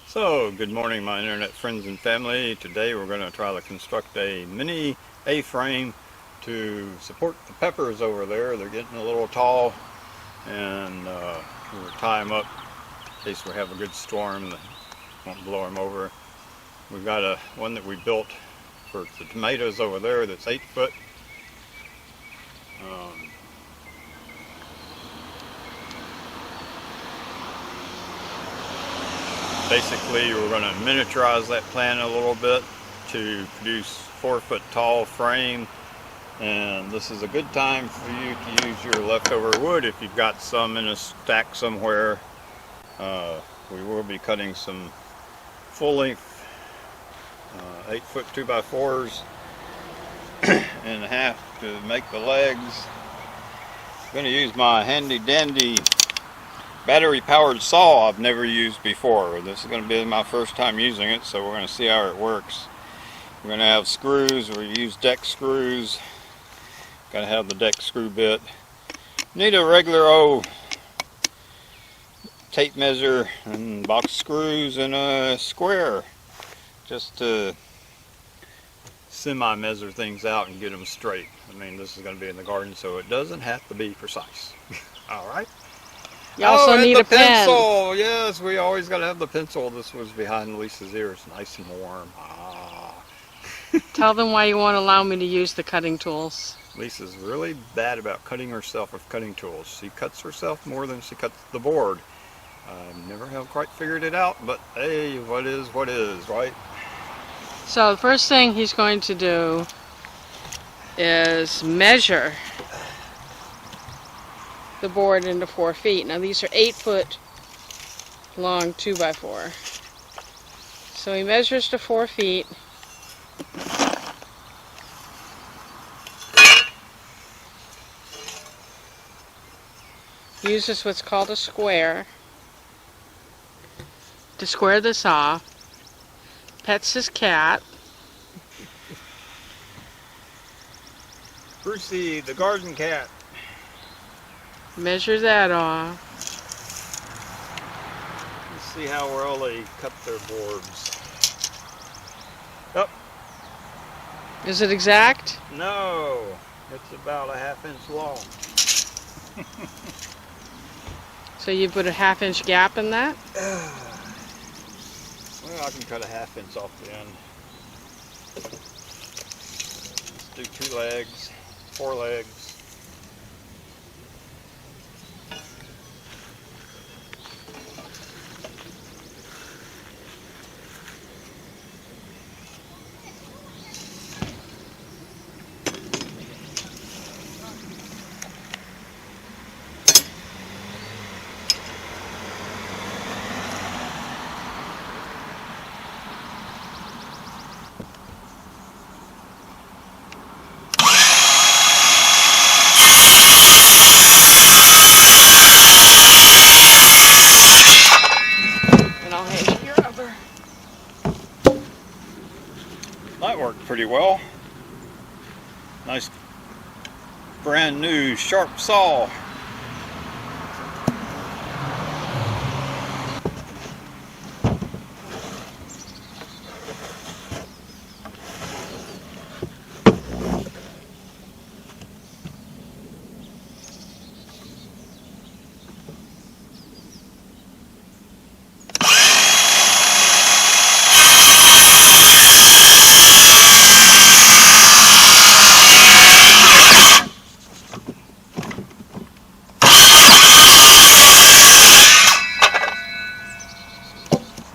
So, good morning my internet friends and family. Today we're going to try to construct a mini A-frame to support the peppers over there. They're getting a little tall, and we'll tie them up in case we have a good storm that won't blow them over. We've got one that we built for the tomatoes over there that's 8 foot. Basically, we're going to miniaturize that plant a little bit to produce 4 foot tall frame, and this is a good time for you to use your leftover wood if you've got some in a stack somewhere. We will be cutting some full length 8 foot 2x4s in half to make the legs. I'm going to use my handy dandy battery powered saw I've never used before. This is going to be my first time using it, so we're going to see how it works. We're going to have screws. We use deck screws. Got to have the deck screw bit. Need a regular old tape measure and box screws and a square just to semi-measure things out and get them straight. I mean, this is going to be in the garden, so it doesn't have to be precise. Alright. You also need a pencil. pen. Yes, we always got to have the pencil. This was behind Lisa's ears, nice and warm. Tell them why you won't allow me to use the cutting tools. Lisa's really bad about cutting herself with cutting tools. She cuts herself more than she cuts the board. I never have quite figured it out, but hey, what is, right? So the first thing he's going to do is measure the board into 4 feet. Now these are 8 foot long 2x4. So he measures to 4 feet. Uses what's called a square to square this off. Pets his cat. Brucey, the garden cat. Measure that off. Let's see how well they cut their boards. Oh. Is it exact? No, it's about a 1/2 inch long. So you put a 1/2 inch gap in that? Well, I can cut a 1/2 inch off the end. Let's do 2 legs, 4 legs. That worked pretty well. Nice brand new sharp saw.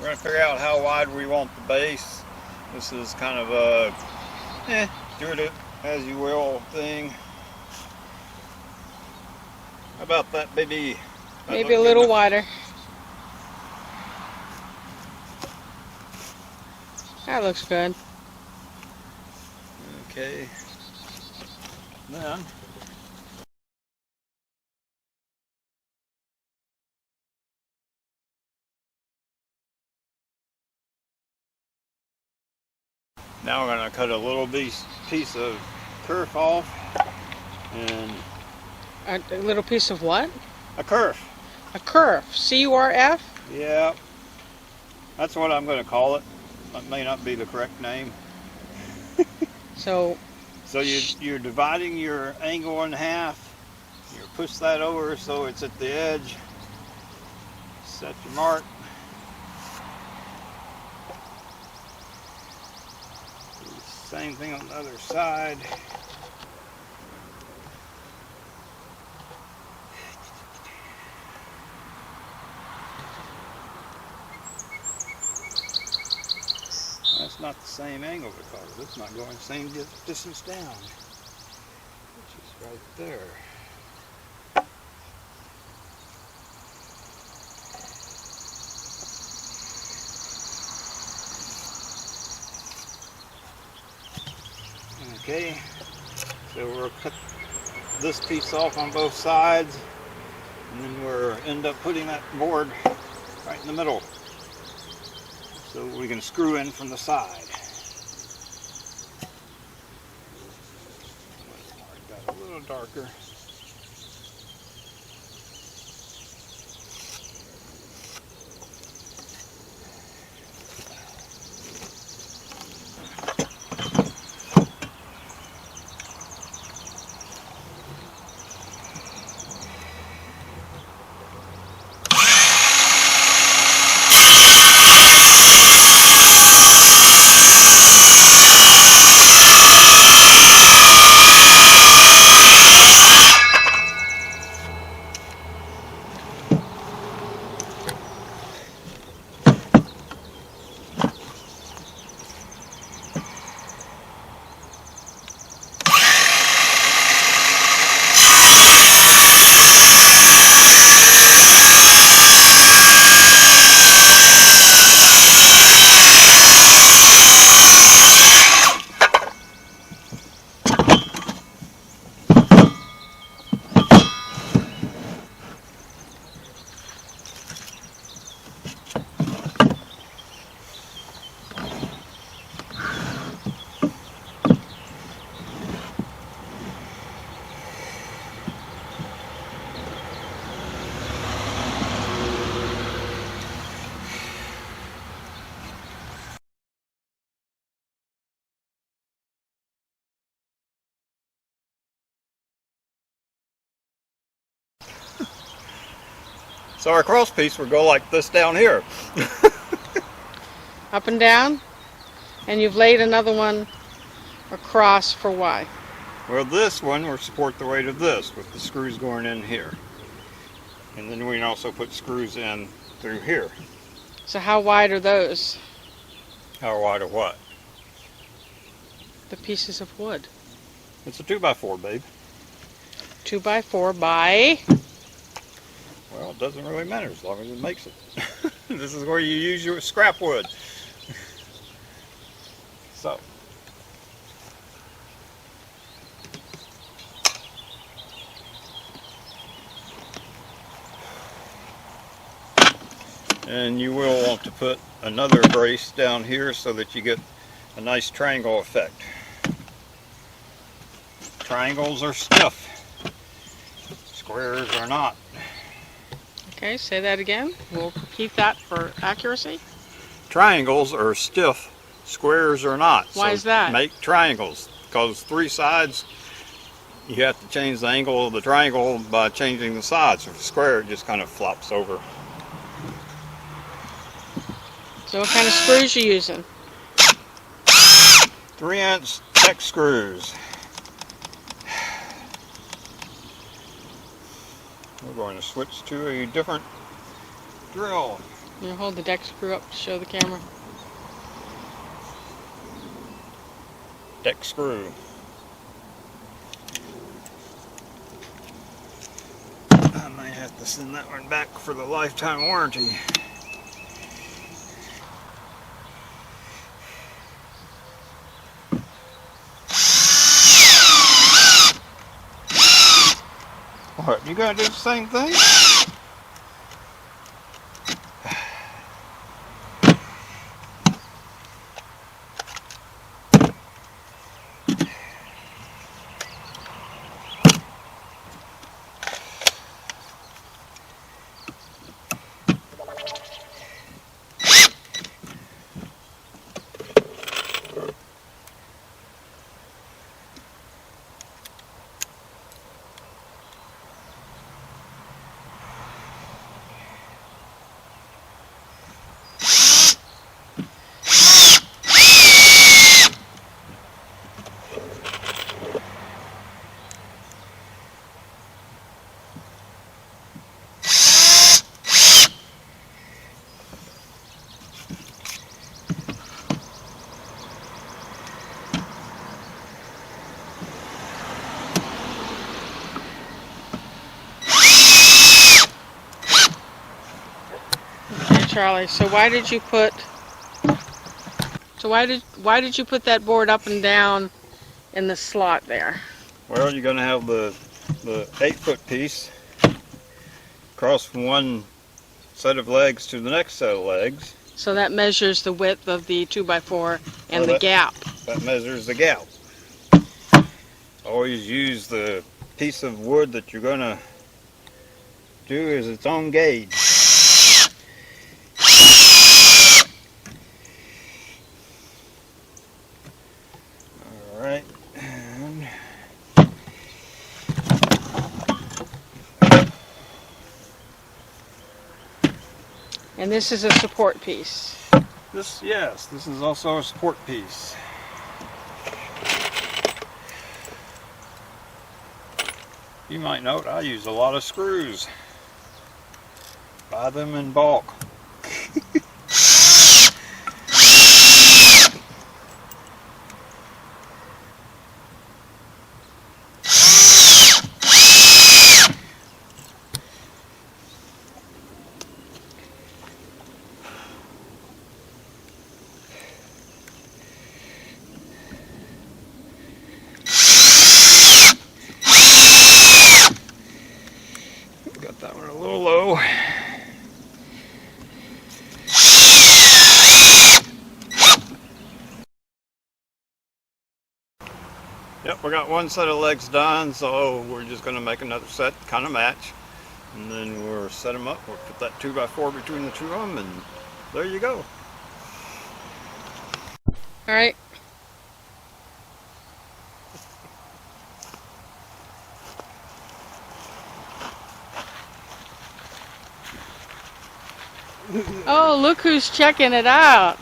We're going to figure out how wide we want the base. This is kind of a do it as you will thing. How about that, baby? Maybe a little wider. That looks good. Okay. Then now we're going to cut a little piece of kerf off, and A little piece of what? a kerf. A kerf. C-U-R-F? Yeah. That's what I'm going to call it. That may not be the correct name. So So you're dividing your angle in half. You push that over so it's at the edge. Set your mark. Do the same thing on the other side. That's not the same angle because it's not going the same distance down, which is right there. Okay, so we'll cut this piece off on both sides, and then we'll end up putting that board right in the middle so we can screw in from the side. Got a little darker. So our cross piece would go like this down here. up and down, and you've laid another one across for why? Well, this one will support the weight of this with the screws going in here. And then we can also put screws in through here. So how wide are those? How wide or what? The pieces of wood. It's a 2x4, babe. 2x4 by? Well, it doesn't really matter as long as it makes it. This is where you use your scrap wood. So. And you will want to put another brace down here so that you get a nice triangle effect. Triangles are stiff. Squares are not. Okay, say that again. We'll keep that for accuracy. Triangles are stiff. Squares are not. Why is that? Make triangles because 3 sides. You have to change the angle of the triangle by changing the sides. If it's square, it just kind of flops over. So what kind of screws you using? 3-inch Tek screws. We're going to switch to a different drill. You hold the deck screw up to show the camera. Tek screw. I might have to send that one back for the lifetime warranty. What, you gotta do the same thing? Charlie, so why did you put that board up and down in the slot there? Well, you're going to have the 8-foot piece cross from one set of legs to the next set of legs. So that measures the width of the 2x4 and the gap. That measures the gap. Always use the piece of wood that you're going to do as its own gauge. Alright. And this is a support piece. This is also a support piece. You might note I use a lot of screws. Buy them in bulk. Got that one a little low. Yep, we got one set of legs done, so we're just going to make another set, kind of match. And then we'll set them up, we'll put that 2x4 between the two of them, and there you go. Alright. Oh, look who's checking it out.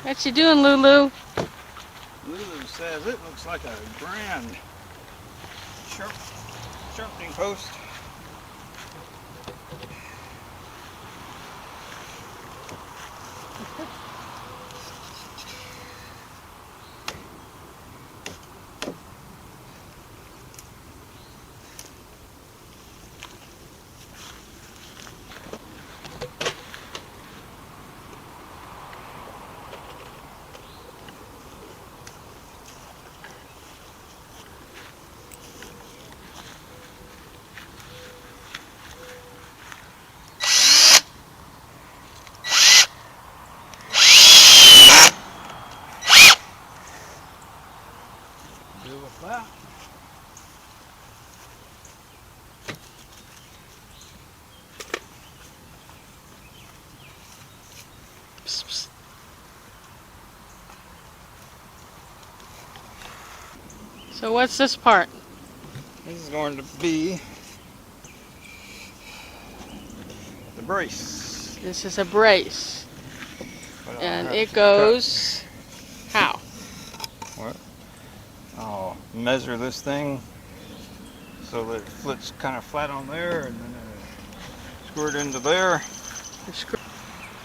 What you doing, Lulu? Lulu says it looks like a grand sharpening post. Deal with that. Psst, psst. So what's this part? This is going to be the brace. This is a brace. But And I'll have it to goes how? What? I'll measure this thing so that it fits kind of flat on there, and then screw it into there.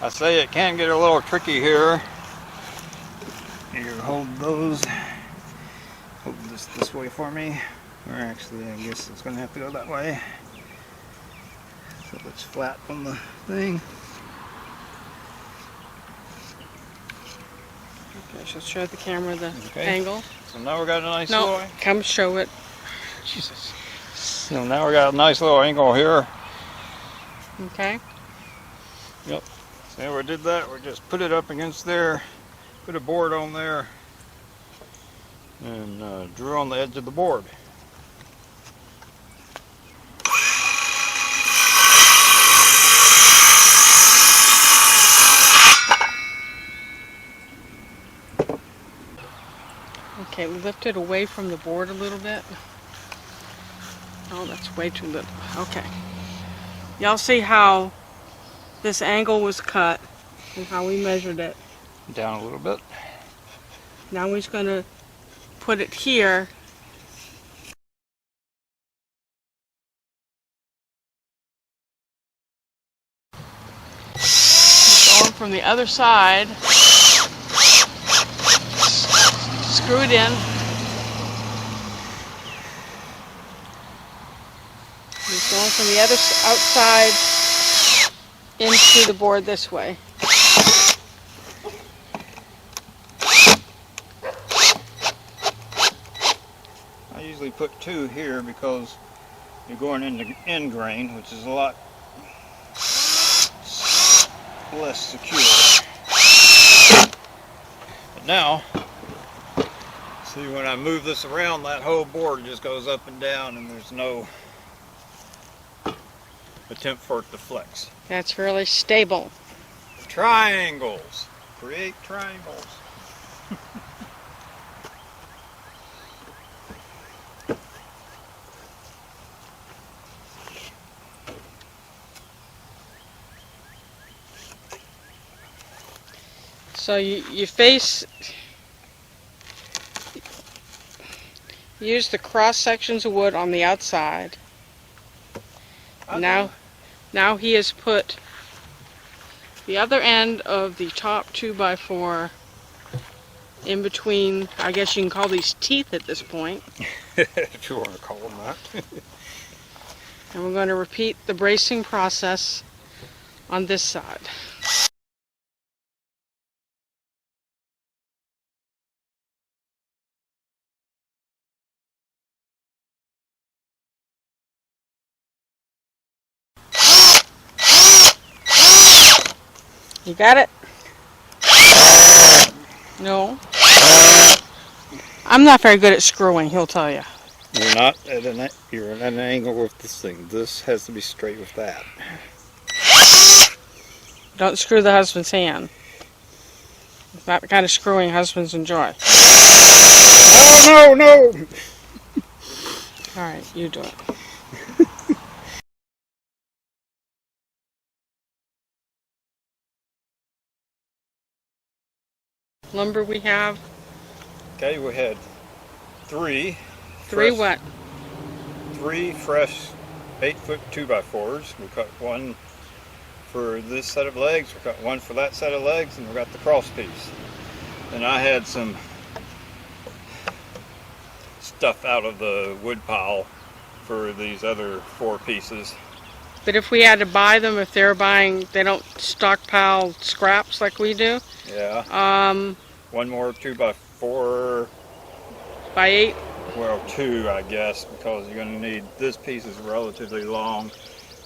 I say it can get a little tricky here. You hold those. Hold this way for me. Or actually, I guess it's going to have to go that way. So it's flat on the thing. Okay, she'll show the camera the Okay. angle. So now we got a nice No, little. come show it. Jesus. So now we got a nice little angle here. Okay. Yep. So we did that. We just put it up against there, put a board on there, and drew on the edge of the board. Okay, lift it away from the board a little bit. Oh, that's way too little. Okay. Y'all see how this angle was cut and how we measured it. Down a little bit. Now we're just going to put it here. Going from the other side. Screw it in. Just going from the other outside into the board this way. I usually put 2 here because you're going into end grain, which is a lot less secure. But now, see, when I move this around, that whole board just goes up and down and there's no attempt for it to flex. That's really stable. Triangles. Create triangles. So you use the cross sections of wood on the outside. Now he has put the other end of the top 2x4 in between, I guess you can call these teeth at this point. If you want to call them that. And we're going to repeat the bracing process on this side. You got it? No. I'm not very good at screwing, he'll tell you. You're not at you're at an angle with this thing. This has to be straight with that. Don't screw the husband's hand. It's not the kind of screwing husbands enjoy. Oh, no, no! Alright, you do it. Lumber we have. Okay, we had 3. Three what? 3 fresh 8-foot 2x4s. We cut 1 for this set of legs, we cut 1 for that set of legs, and we got the cross piece. And I had some stuff out of the wood pile for these other 4 pieces. But if we had to buy them, if they're buying, they don't stockpile scraps like we do. Yeah. 1 more 2x4. By 8. Well, 2, I guess, because you're going to need, this piece is relatively long.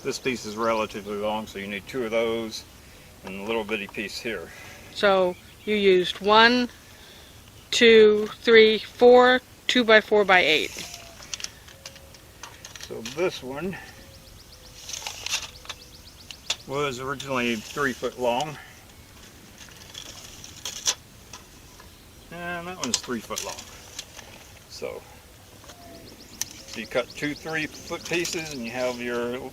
This piece is relatively long, so you need 2 of those and a little bitty piece here. So you used 1, 2, 3, 4 2x4 by 8. So this one was originally 3 foot long, and that one's 3 foot long. So you cut 2 3-foot pieces, and you have your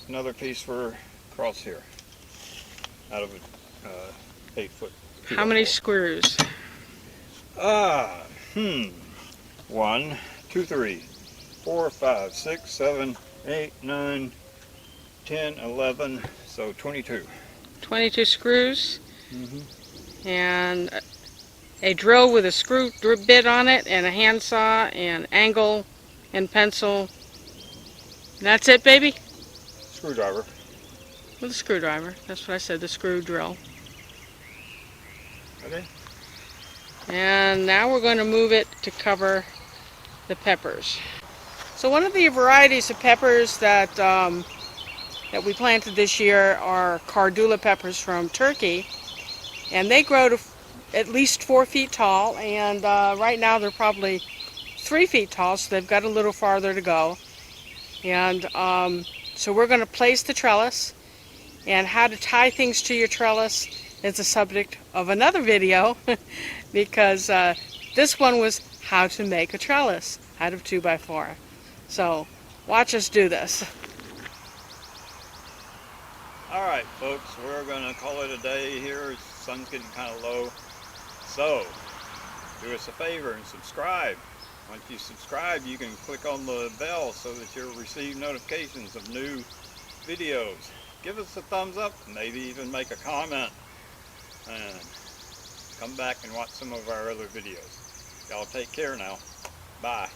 another piece for across here out of a 8-foot. How many screws? 1, 2, 3, 4, 5, 6, 7, 8, 9, 10, 11, so 22. 22 screws. Mm-hmm. And a drill with a screw bit on it, and a handsaw, and angle, and pencil. And that's it, baby? Screwdriver. With a screwdriver. That's what I said, the screw drill. Okay. And now we're going to move it to cover the peppers. So one of the varieties of peppers that that we planted this year are Cardula peppers from Turkey, and they grow to at least 4 feet tall, and right now they're probably 3 feet tall, so they've got a little farther to go. And so we're going to place the trellis, and how to tie things to your trellis is the subject of another video because this one was how to make a trellis out of 2x4. So watch us do this. Alright folks, we're going to call it a day here. The sun's getting kind of low. So, do us a favor and subscribe. Once you subscribe, you can click on the bell so that you'll receive notifications of new videos. Give us a thumbs up, maybe even make a comment. And come back and watch some of our other videos. Y'all take care now. Bye.